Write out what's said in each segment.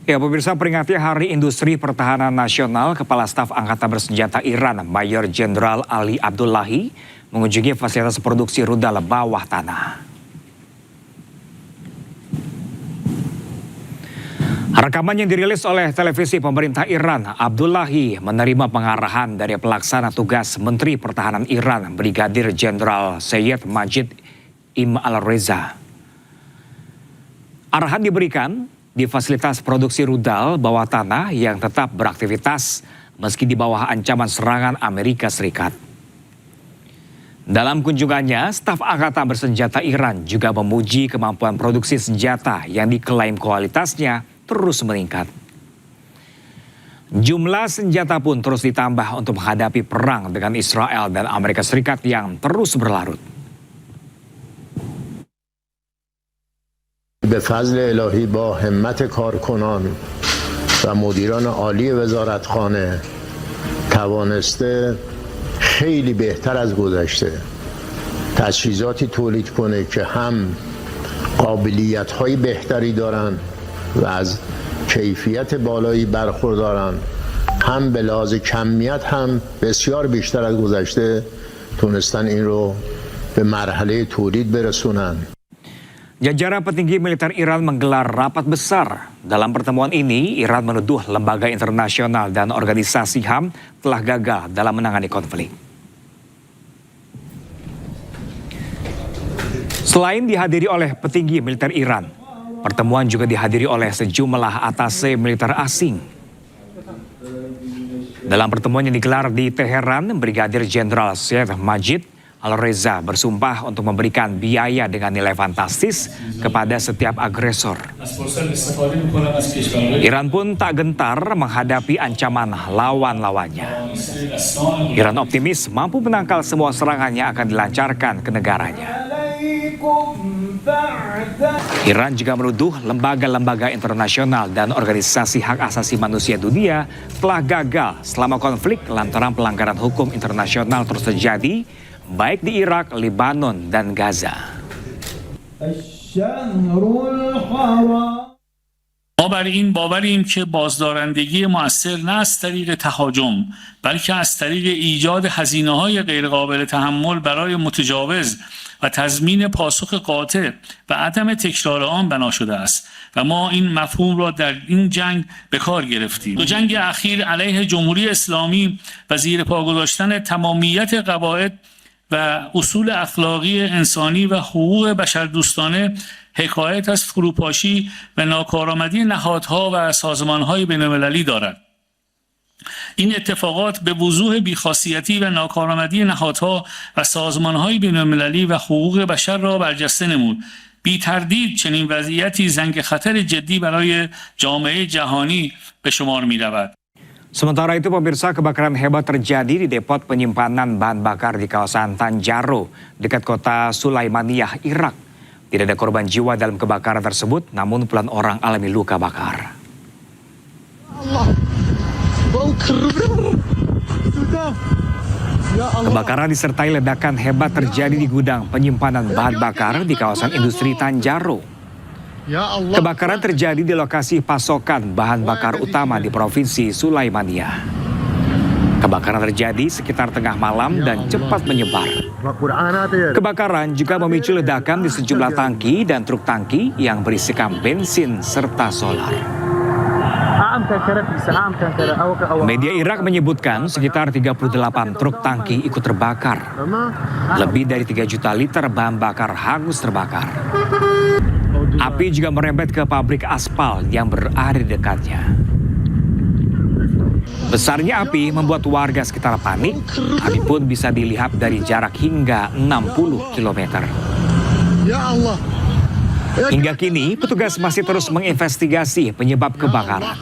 Ya, pemirsa, peringati Hari Industri Pertahanan Nasional, Kepala Staf Angkatan Bersenjata Iran, Mayor Jenderal Ali Abdullahi, mengunjungi fasilitas produksi rudal bawah tanah. Rekaman yang dirilis oleh televisi pemerintah Iran, Abdullahi menerima pengarahan dari pelaksana tugas Menteri Pertahanan Iran, Brigadir Jenderal Sayyid Majid Im Al-Reza. Arahan diberikan di fasilitas produksi rudal bawah tanah yang tetap beraktivitas meski di bawah ancaman serangan Amerika Serikat. Dalam kunjungannya, staf angkatan bersenjata Iran juga memuji kemampuan produksi senjata yang diklaim kualitasnya terus meningkat. Jumlah senjata pun terus ditambah untuk menghadapi perang dengan Israel dan Amerika Serikat yang terus berlarut. به فضل الهی با همت کارکنان و مدیران عالی وزارتخانه توانسته خیلی بهتر از گذشته تجهیزاتی تولید کنه که هم قابلیت‌های بهتری دارن و از کیفیت بالایی برخوردارن، هم به لحاظ کمیت هم بسیار بیشتر از گذشته تونستن این رو به مرحله تولید برسونن. Jajaran petinggi militer Iran menggelar rapat besar. Dalam pertemuan ini, Iran menuduh lembaga internasional dan organisasi HAM telah gagal dalam menangani konflik. Selain dihadiri oleh petinggi militer Iran, pertemuan juga dihadiri oleh sejumlah atase militer asing. Dalam pertemuan yang digelar di Teheran, Brigadir Jenderal Sayyid Majid Al-Reza bersumpah untuk memberikan biaya dengan nilai fantastis kepada setiap agresor. Iran pun tak gentar menghadapi ancaman lawan-lawannya. Iran optimis mampu menangkal semua serangan yang akan dilancarkan ke negaranya. Iran juga menuduh lembaga-lembaga internasional dan organisasi hak asasi manusia dunia telah gagal selama konflik lantaran pelanggaran hukum internasional terus terjadi, baik di Irak, Lebanon, dan Gaza. ما بر این باوریم که بازدارندگی مؤثر نه از طریق تهاجم بلکه از طریق ایجاد هزینه‌های غیرقابل تحمل برای متجاوز و تضمین پاسخ قاطع و عدم تکرار آن بنا شده است و ما این مفهوم را در این جنگ به کار گرفتیم. دو جنگ اخیر علیه جمهوری اسلامی و زیر پا گذاشتن تمامیت قواعد و اصول اخلاقی انسانی و حقوق بشردوستانه حکایت از فروپاشی و ناکارآمدی نهادها و سازمانهای بین‌المللی دارد. این اتفاقات به وضوح بی‌خاصیتی و ناکارآمدی نهادها و سازمانهای بین‌المللی و حقوق بشر را برجسته نمود. بی تردید چنین وضعیتی زنگ خطر جدی برای جامعه جهانی به شمار می رود. Sementara itu, pemirsa, kebakaran hebat terjadi di depot penyimpanan bahan bakar di kawasan Tanjaro, dekat kota Sulaimaniyah, Irak. Tidak ada korban jiwa dalam kebakaran tersebut, namun puluhan orang alami luka bakar. Kebakaran disertai ledakan hebat terjadi di gudang penyimpanan bahan bakar di kawasan industri Tanjaro. Kebakaran terjadi di lokasi pasokan bahan bakar utama di Provinsi Sulaimaniyah. Kebakaran terjadi sekitar tengah malam dan cepat menyebar. Kebakaran juga memicu ledakan di sejumlah tangki dan truk tangki yang berisikan bensin serta solar. Media Irak menyebutkan sekitar 38 truk tangki ikut terbakar. Lebih dari 3 juta liter bahan bakar hangus terbakar. Api juga merembet ke pabrik aspal yang berada di dekatnya. Besarnya api membuat warga sekitar panik. Api pun bisa dilihat dari jarak hingga 60 km. Hingga kini, petugas masih terus menginvestigasi penyebab kebakaran.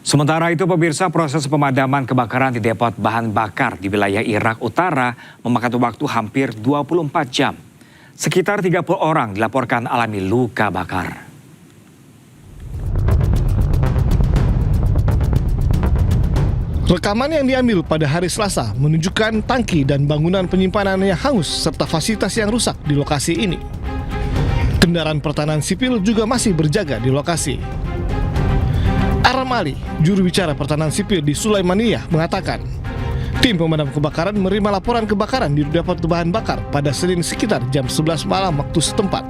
Sementara itu, pemirsa, proses pemadaman kebakaran di depot bahan bakar di wilayah Irak Utara memakan waktu hampir 24 jam. Sekitar 30 orang dilaporkan alami luka bakar. Rekaman yang diambil pada hari Selasa menunjukkan tangki dan bangunan penyimpanan yang hangus serta fasilitas yang rusak di lokasi ini. Kendaraan pertahanan sipil juga masih berjaga di lokasi. Aram Ali, juru bicara pertahanan sipil di Sulaimaniyah, mengatakan tim pemadam kebakaran menerima laporan kebakaran di depot bahan bakar pada Senin sekitar jam 11 malam waktu setempat.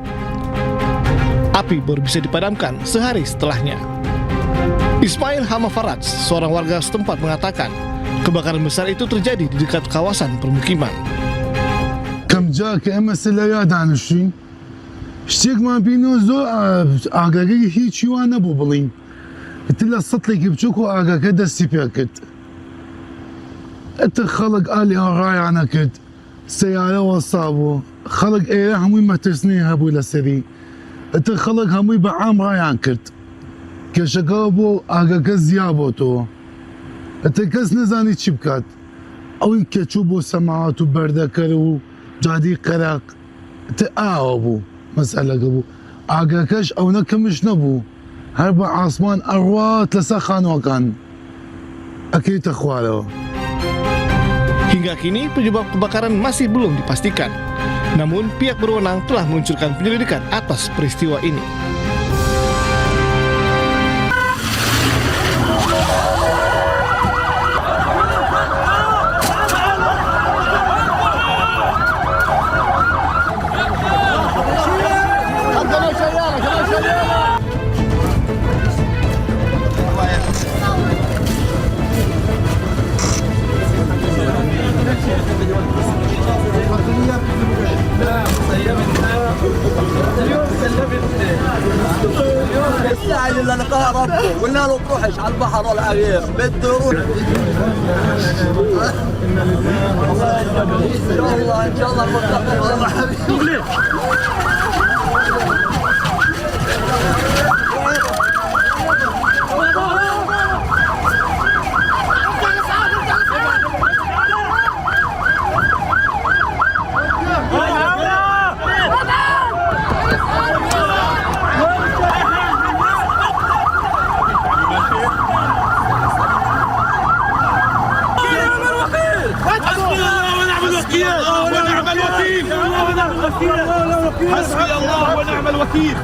Api baru bisa dipadamkan sehari setelahnya. Ismail Hamafaraj, seorang warga setempat, mengatakan kebakaran besar itu terjadi di dekat kawasan permukiman. كم جاء كأمس اللياد عن الشيء اشتيك ما بينو زو آگاهی هیچی وان نبو بلين اتلا سطلي كبچوكو آگاه دستی پیاکت ات خلق آلی آغاي عنا كد سيارة وصابو خلق ايه هموي متسني هبو لسري ات خلق هموي بعام راي عن كد كشكابو آگاه زيابو تو ات كس نزاني چبكات او كچوبو سماعاتو بردكرو جادي قرق تآوبو مسألة قبو آگاهش او نكمش نبو هربا عاصمان أروات لسخان وكان أكيد أخواله. Hingga kini penyebab kebakaran masih belum dipastikan. Namun pihak berwenang telah meluncurkan penyelidikan atas peristiwa ini. يعني اللي لقاها ربه قلنا له تروحش على البحر ولا غير بده يروح ان شاء الله والله حبيبي حسبي الله ونعم الوكيل.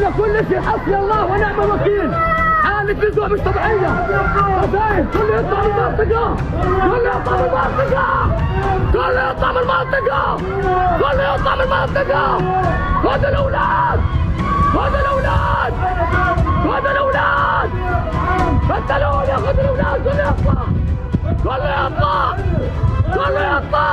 روح كل شيء حسبي الله ونعم الوكيل. حالة بذوة مش طبيعية. خزاين كله يطلع من المنطقة. كله يطلع من المنطقة. كله يطلع من المنطقة. كله يطلع من المنطقة. خذوا الأولاد. خذوا الأولاد. خذوا الأولاد. فتلوني خذوا الأولاد. كله يطلع. كله يطلع. كله يطلع.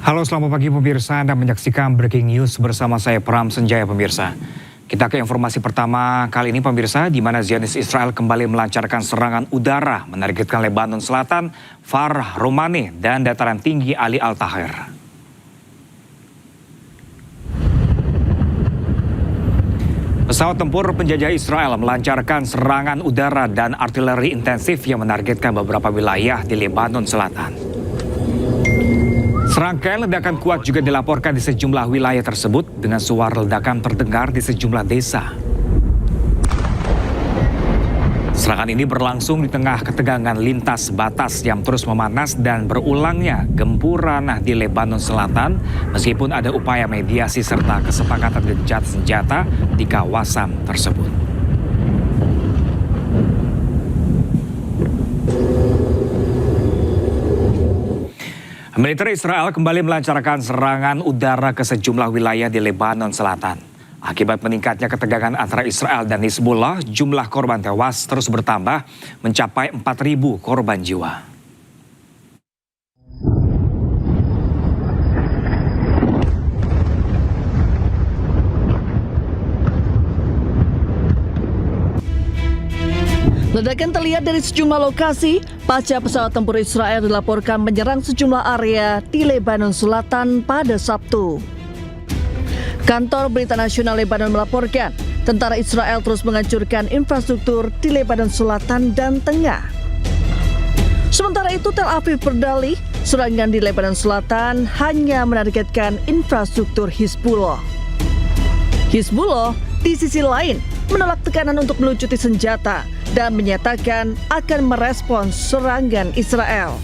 Halo, selamat pagi pemirsa. Anda menyaksikan Breaking News bersama saya Pram Senjaya pemirsa. Kita ke informasi pertama kali ini pemirsa, di mana Zionis Israel kembali melancarkan serangan udara menargetkan Lebanon Selatan, Far Romani, dan dataran tinggi Ali Al-Tahir. Pesawat tempur penjajah Israel melancarkan serangan udara dan artileri intensif yang menargetkan beberapa wilayah di Lebanon Selatan. Serangkaian ledakan kuat juga dilaporkan di sejumlah wilayah tersebut dengan suara ledakan terdengar di sejumlah desa. Serangan ini berlangsung di tengah ketegangan lintas batas yang terus memanas dan berulangnya gempuran di Lebanon Selatan meskipun ada upaya mediasi serta kesepakatan gencatan senjata di kawasan tersebut. Militer Israel kembali melancarkan serangan udara ke sejumlah wilayah di Lebanon Selatan. Akibat meningkatnya ketegangan antara Israel dan Hizbullah, jumlah korban tewas terus bertambah mencapai 4.000 korban jiwa. Ledakan terlihat dari sejumlah lokasi pasca pesawat tempur Israel dilaporkan menyerang sejumlah area di Lebanon Selatan pada Sabtu. Kantor Berita Nasional Lebanon melaporkan, tentara Israel terus menghancurkan infrastruktur di Lebanon Selatan dan Tengah. Sementara itu, Tel Aviv berdalih serangan di Lebanon Selatan hanya menargetkan infrastruktur Hizbullah. Hizbullah di sisi lain menolak tekanan untuk melucuti senjata dan menyatakan akan merespons serangan Israel.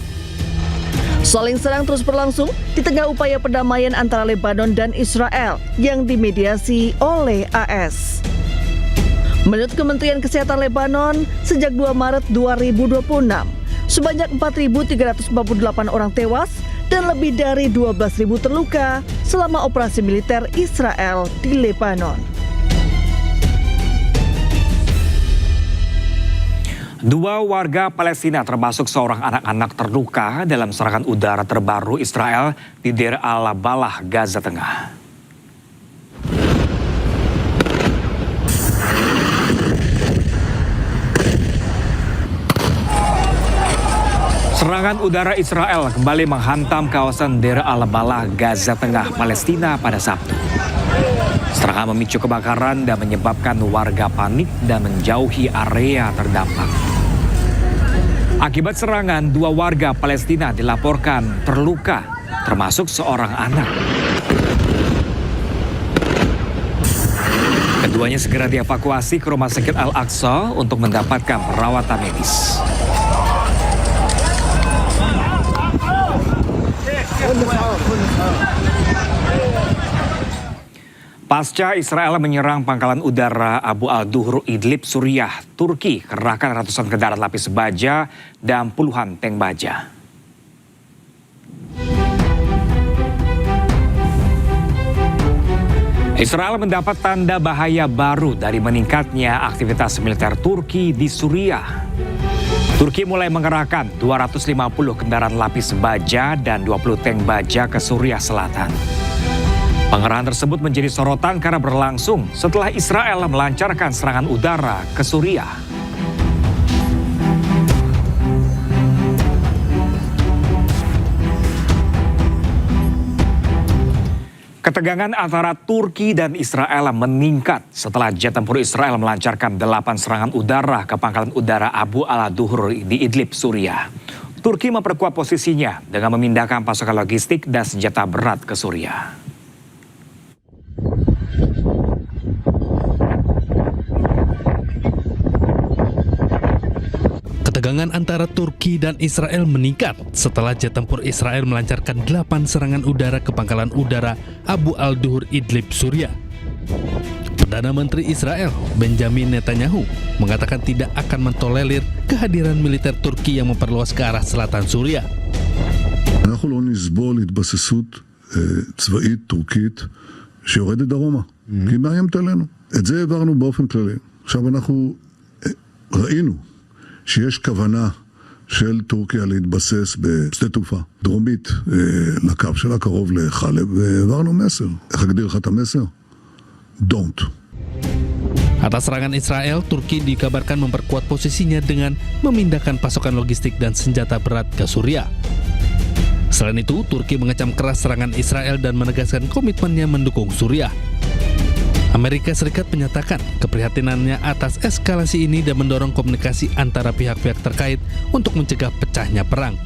Saling serang terus berlangsung di tengah upaya perdamaian antara Lebanon dan Israel yang dimediasi oleh AS. Menurut Kementerian Kesehatan Lebanon, sejak 2 Maret 2026, sebanyak 4.348 orang tewas dan lebih dari 12.000 terluka selama operasi militer Israel di Lebanon. Dua warga Palestina termasuk seorang anak-anak terluka dalam serangan udara terbaru Israel di Deir al-Balah, Gaza Tengah. Serangan udara Israel kembali menghantam kawasan Deir al-Balah, Gaza Tengah, Palestina pada Sabtu. Serangan memicu kebakaran dan menyebabkan warga panik dan menjauhi area terdampak. Akibat serangan, 2 warga Palestina dilaporkan terluka, termasuk seorang anak. Keduanya segera dievakuasi ke Rumah Sakit Al-Aqsa untuk mendapatkan perawatan medis. Pasca Israel menyerang pangkalan udara Abu al-Duhur Idlib, Suriah, Turki kerahkan ratusan kendaraan lapis baja dan puluhan tank baja. Israel mendapat tanda bahaya baru dari meningkatnya aktivitas militer Turki di Suriah. Turki mulai mengerahkan 250 kendaraan lapis baja dan 20 tank baja ke Suriah Selatan. Pengerahan tersebut menjadi sorotan karena berlangsung setelah Israel melancarkan serangan udara ke Suriah. Ketegangan antara Turki dan Israel meningkat setelah jet tempur Israel melancarkan 8 serangan udara ke pangkalan udara Abu al-Duhur di Idlib, Suriah. Turki memperkuat posisinya dengan memindahkan pasukan logistik dan senjata berat ke Suriah. Ketegangan antara Turki dan Israel meningkat setelah jet tempur Israel melancarkan 8 serangan udara ke pangkalan udara Abu al-Duhur Idlib, Suriah. Perdana Menteri Israel Benjamin Netanyahu mengatakan tidak akan mentolerir kehadiran militer Turki yang memperluas ke arah selatan Suriah. אנחנו לא נסבול התבססות צבאית טורקית שיורדת דרומה, כי היא מאיימת עלינו. את זה העברנו באופן כללי. עכשיו אנחנו ראינו שיש כוונה של טורקיה להתבסס בשדה תעופה דרומית לקו שלה קרוב לחלב, והעברנו מסר. איך אגדיר לך את המסר? Don't. Atas serangan Israel, Turki dikabarkan memperkuat posisinya dengan memindahkan pasokan logistik dan senjata berat ke Suriah. Selain itu, Turki mengecam keras serangan Israel dan menegaskan komitmennya mendukung Suriah. Amerika Serikat menyatakan keprihatinannya atas eskalasi ini dan mendorong komunikasi antara pihak-pihak terkait untuk mencegah pecahnya perang.